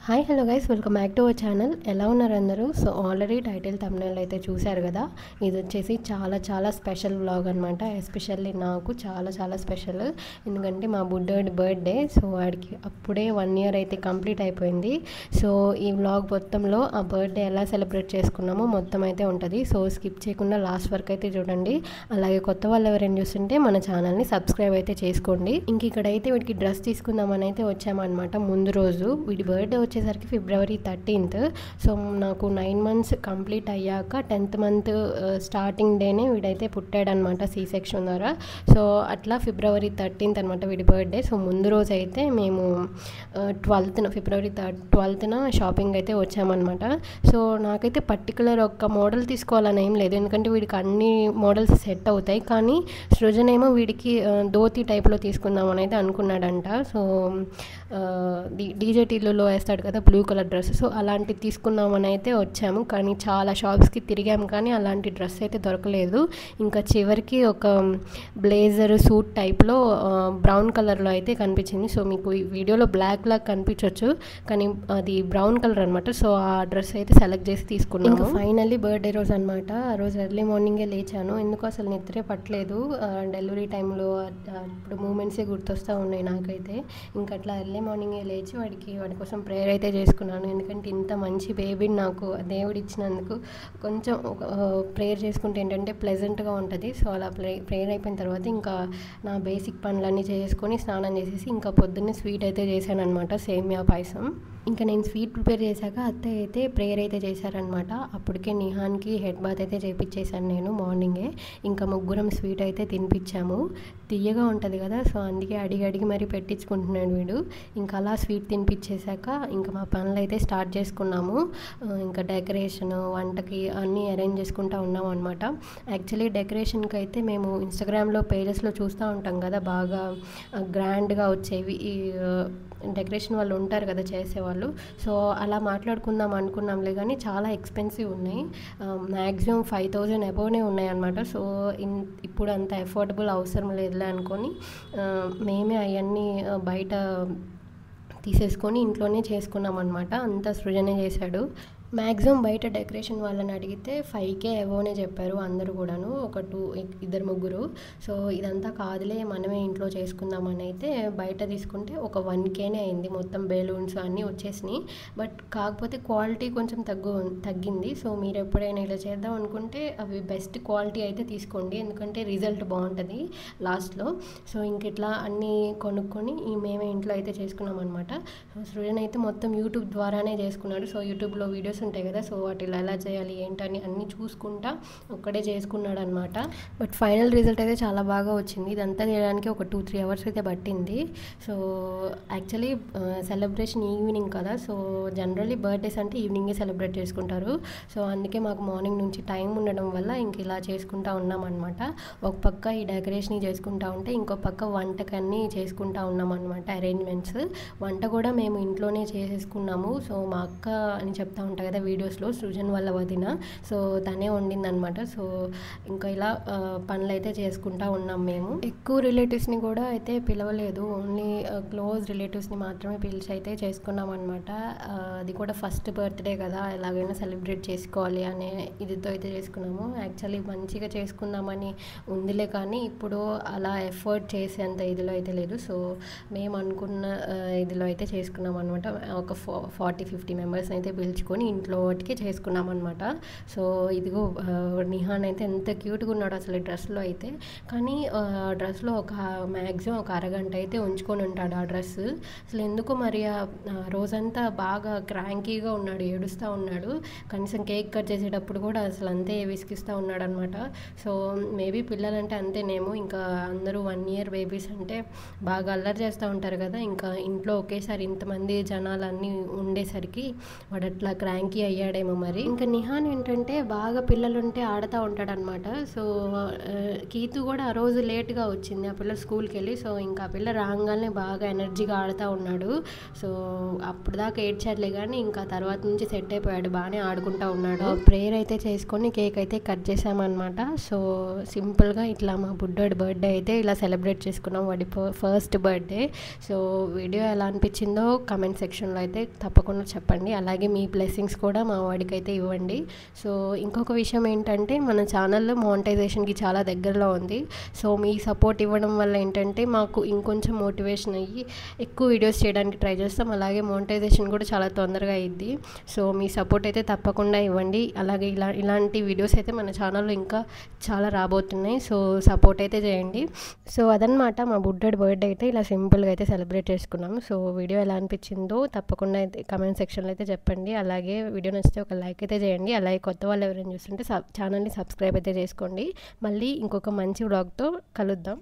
Hi hello guys, welcome back to our channel. ఎలా ఉన్నారు అందరూ? సో ఆల్రెడీ టైటిల్ థంబ్నెయిల్ అయితే చూశారు కదా. ఇది వచ్చేసి చాలా చాలా స్పెషల్ వ్లాగ్ అనమాట. ఎస్పెషల్లీ నాకు చాలా చాలా స్పెషల్, ఎందుకంటే మా బుడ్డోడి బర్త్డే. సో వాడికి అప్పుడే 1 year అయితే కంప్లీట్ అయిపోయింది. సో ఈ వ్లాగ్ మొత్తంలో ఆ బర్త్డే ఎలా సెలబ్రేట్ చేసుకున్నామో మొత్తం అయితే ఉంటుంది. సో స్కిప్ చేయకుండా లాస్ట్ వరకు అయితే చూడండి. అలాగే కొత్త వాళ్ళు ఎవరైనా చూస్తుంటే మన ఛానల్ని సబ్స్క్రైబ్ అయితే చేసుకోండి. ఇంక ఇక్కడైతే వీడికి డ్రెస్ తీసుకుందామని అయితే వచ్చామన్నమాట. ముందు రోజు వీడి బర్త్డే వచ్చేసరికి February 13th. సో నాకు 9 months కంప్లీట్ అయ్యాక 10th month స్టార్టింగ్ డేనే వీడైతే పుట్టాడనమాట, సి సెక్షన్ ద్వారా. సో అట్లా February 13th అనమాట వీడి బర్త్డే. సో ముందు రోజు అయితే మేము February 12th షాపింగ్ అయితే వచ్చామన్నమాట. సో నాకైతే పర్టికులర్ ఒక మోడల్ తీసుకోవాలని ఏం లేదు, ఎందుకంటే వీడికి అన్ని మోడల్స్ సెట్ అవుతాయి. కానీ సృజన్ ఏమో వీడికి ధోతి టైప్లో తీసుకుందామని అయితే అనుకున్నాడంట. సో డీజేటీలో వేస్తాడు కదా బ్లూ కలర్ డ్రెస్, సో అలాంటివి తీసుకుందామని అయితే వచ్చాము. కానీ చాలా షాప్స్కి తిరిగాము, కానీ అలాంటి డ్రెస్ అయితే దొరకలేదు. ఇంకా చివరికి ఒక బ్లేజర్ సూట్ టైప్లో బ్రౌన్ కలర్లో అయితే కనిపించింది. సో మీకు ఈ వీడియోలో బ్లాక్ కనిపించవచ్చు, కానీ అది బ్రౌన్ కలర్ అనమాట. సో ఆ డ్రెస్ అయితే సెలెక్ట్ చేసి తీసుకున్నాను. ఇంకా ఫైనల్లీ బర్త్డే రోజు అనమాట. ఆ రోజు ఎర్లీ మార్నింగే లేచాను, ఎందుకు అసలు నిద్రే పట్టలేదు. డెలివరీ టైంలో ఇప్పుడు మూమెంట్సే గుర్తొస్తూ ఉన్నాయి నాకైతే. ఇంకా అట్లా ఎర్లీ మార్నింగే లేచి వాడి కోసం ప్రేయర్ అయితే చేసుకున్నాను. ఎందుకంటే ఇంత మంచి బేబీని నాకు దేవుడు ఇచ్చినందుకు కొంచెం ప్రేయర్ చేసుకుంటే ఏంటంటే ప్లెజెంట్గా ఉంటుంది. సో అలా ప్రేయర్ అయిపోయిన తర్వాత ఇంకా నా బేసిక్ పనులన్నీ చేసుకొని స్నానం చేసేసి ఇంకా పొద్దున్నే స్వీట్ అయితే చేశాను అనమాట, సేమియా పాయసం. ఇంకా నేను స్వీట్ ప్రిపేర్ చేశాక అత్తయ్య అయితే ప్రేయర్ అయితే చేశారనమాట. అప్పటికే నిహాన్కి హెడ్ బాత్ అయితే చేయించేశాను నేను మార్నింగే. ఇంకా ముగ్గురం స్వీట్ అయితే తినిపించాము. తీయగా ఉంటుంది కదా, సో అందుకే అడిగి మరీ పెట్టించుకుంటున్నాడు వీడు. ఇంకా అలా స్వీట్ తినిపించేశాక ఇంకా మా పనులు అయితే స్టార్ట్ చేసుకున్నాము. ఇంకా డెకరేషన్, వంటకి అన్నీ అరేంజ్ చేసుకుంటూ ఉన్నాము అనమాట. యాక్చువల్లీ డెకరేషన్కి అయితే మేము ఇన్స్టాగ్రామ్లో పేజెస్లో చూస్తూ ఉంటాం కదా, బాగా గ్రాండ్గా వచ్చేవి ఈ డెకరేషన్ వాళ్ళు ఉంటారు కదా చేసేవాళ్ళు. సో అలా మాట్లాడుకుందాం అనుకున్నాంలే, కానీ చాలా ఎక్స్పెన్సివ్ ఉన్నాయి. మ్యాక్సిమం 5,000 అబోవ్నే ఉన్నాయి అనమాట. సో ఇప్పుడు అంత అఫోర్డబుల్ అవసరం లేదులే అనుకొని మేమే అవన్నీ బయట తీసేసుకొని ఇంట్లోనే చేసుకున్నాం అనమాట. అంతా సృజనే చేశాడు. మ్యాక్సిమం బయట డెకరేషన్ వాళ్ళని అడిగితే 5K అబోవ్నే చెప్పారు అందరూ కూడాను, ఒక ఇద్దరు ముగ్గురు. సో ఇదంతా కాదులే మనమే ఇంట్లో చేసుకుందామని అయితే బయట తీసుకుంటే ఒక 1Kనే అయింది. మొత్తం బెలూన్స్ అన్నీ వచ్చేసినాయి. బట్ కాకపోతే క్వాలిటీ కొంచెం తగ్గింది. సో మీరు ఎప్పుడైనా ఇలా చేద్దాం అనుకుంటే అవి బెస్ట్ క్వాలిటీ అయితే తీసుకోండి, ఎందుకంటే రిజల్ట్ బాగుంటుంది లాస్ట్లో. సో ఇంక ఇట్లా అన్నీ కొనుక్కొని మేమే ఇంట్లో అయితే చేసుకున్నాం అనమాట. సో సృజన్ అయితే మొత్తం యూట్యూబ్ ద్వారానే చేసుకున్నాడు. సో యూట్యూబ్లో వీడియోస్ ఉంటాయి కదా, సో వాటిలో ఎలా చేయాలి ఏంటని అన్నీ చూసుకుంటా ఒక్కడే చేసుకున్నాడు అనమాట. బట్ ఫైనల్ రిజల్ట్ అయితే చాలా బాగా వచ్చింది. ఇదంతా చేయడానికి ఒక 2-3 hours అయితే పట్టింది. సో యాక్చువల్లీ సెలబ్రేషన్ ఈవినింగ్ కదా, సో జనరల్లీ బర్త్డేస్ అంటే ఈవినింగే సెలబ్రేట్ చేసుకుంటారు. సో అందుకే మాకు మార్నింగ్ నుంచి టైం ఉండడం వల్ల ఇంక ఇలా చేసుకుంటా ఉన్నాం అనమాట. ఒక పక్క ఈ డెకరేషన్ చేసుకుంటా ఉంటే ఇంకో పక్క వంటకన్నీ చేసుకుంటా ఉన్నాం అనమాట, అరేంజ్మెంట్స్. వంట కూడా మేము ఇంట్లోనే చేసేసుకున్నాము. సో మా అక్క అని చెప్తా ఉంటాం కదా వీడియోస్లో, సృజన్ వాళ్ళ వదిన, సో తనే వండిందనమాట. సో ఇంకా ఇలా పనులు అయితే చేసుకుంటా ఉన్నాం మేము. ఎక్కువ రిలేటివ్స్ని కూడా అయితే పిలవలేదు, ఓన్లీ క్లోజ్ రిలేటివ్స్ని మాత్రమే పిలిచి అయితే చేసుకున్నాం అనమాట. అది కూడా ఫస్ట్ బర్త్డే కదా, ఎలాగైనా సెలబ్రేట్ చేసుకోవాలి అనే ఇదితో అయితే చేసుకున్నాము. యాక్చువల్లీ మంచిగా చేసుకుందామని ఉందిలే, కానీ ఇప్పుడు అలా ఎఫర్ట్ చేసేంత ఇదిలో అయితే లేదు. సో మేము అనుకున్న ఇదిలో అయితే చేసుకున్నాం అనమాట. ఒక 40-50 మెంబర్స్ని అయితే పిలుచుకొని ఇంట్లో వాటికి చేసుకున్నాం అనమాట. సో ఇదిగో నిహాన్ అయితే ఎంత క్యూట్గా ఉన్నాడు అసలు డ్రెస్లో అయితే. కానీ డ్రెస్లో మ్యాక్సిమం ఒక అరగంట అయితే ఉంచుకొని ఉంటాడు ఆ డ్రెస్. అసలు ఎందుకో మరి రోజంతా బాగా క్రాంకీగా ఉన్నాడు, ఏడుస్తూ ఉన్నాడు. కనీసం కేక్ కట్ చేసేటప్పుడు కూడా అసలు అంతే విసిగిస్తూ ఉన్నాడు అనమాట. సో మేబీ పిల్లలంటే అంతేనేమో, ఇంకా అందరూ 1 year బేబీస్ అంటే బాగా అల్లరి చేస్తూ ఉంటారు కదా. ఇంకా ఇంట్లో ఒకేసారి ఇంతమంది జనాలన్నీ ఉండేసరికి వాడు అట్లా క్రాంకీ చంకీ అయ్యాడేమో మరి. ఇంకా నిహాన్ ఏంటంటే బాగా పిల్లలుంటే ఆడుతూ ఉంటాడనమాట. సో కీతు కూడా ఆ రోజు లేట్గా వచ్చింది ఆ పిల్ల స్కూల్కి వెళ్ళి. సో ఇంకా ఆ పిల్ల రాగానే బాగా ఎనర్జీగా ఆడుతూ ఉన్నాడు. సో అప్పుడు దాకా ఏడ్చాడులే కానీ ఇంకా తర్వాత నుంచి సెట్ అయిపోయాడు, బాగానే ఆడుకుంటూ ఉన్నాడు. ప్రేయర్ అయితే చేసుకొని కేక్ అయితే కట్ చేసామన్నమాట. సో సింపుల్గా ఇట్లా మా బుడ్డోడి బర్త్డే అయితే ఇలా సెలబ్రేట్ చేసుకున్నాం, వాడి ఫస్ట్ బర్త్డే. సో వీడియో ఎలా అనిపించిందో కమెంట్ సెక్షన్లో అయితే తప్పకుండా చెప్పండి. అలాగే మీ బ్లెస్సింగ్స్ కూడా మా వాడికి అయితే ఇవ్వండి. సో ఇంకొక విషయం ఏంటంటే మన ఛానల్లో మోనిటైజేషన్కి చాలా దగ్గరలో ఉంది. సో మీ సపోర్ట్ ఇవ్వడం వల్ల ఏంటంటే మాకు ఇంకొంచెం మోటివేషన్ అయ్యి ఎక్కువ వీడియోస్ చేయడానికి ట్రై చేస్తాం. అలాగే మోనిటైజేషన్ కూడా చాలా తొందరగా అయ్యిద్ది. సో మీ సపోర్ట్ అయితే తప్పకుండా ఇవ్వండి. అలాగే ఇలాంటి వీడియోస్ అయితే మన ఛానల్లో ఇంకా చాలా రాబోతున్నాయి. సో సపోర్ట్ అయితే చేయండి. సో అదనమాట మా బుడ్డోడి బర్త్డే అయితే ఇలా సింపుల్గా అయితే సెలబ్రేట్ చేసుకున్నాము. సో వీడియో ఎలా అనిపించిందో తప్పకుండా అయితే కమెంట్ సెక్షన్లో అయితే చెప్పండి. అలాగే వీడియో నచ్చితే ఒక లైక్ అయితే చేయండి. అలాగే కొత్త వాళ్ళు ఎవరైనా చూస్తుంటే ఛానల్ని సబ్స్క్రైబ్ అయితే చేసుకోండి. మళ్ళీ ఇంకొక మంచి వ్లాగ్తో కలుద్దాం.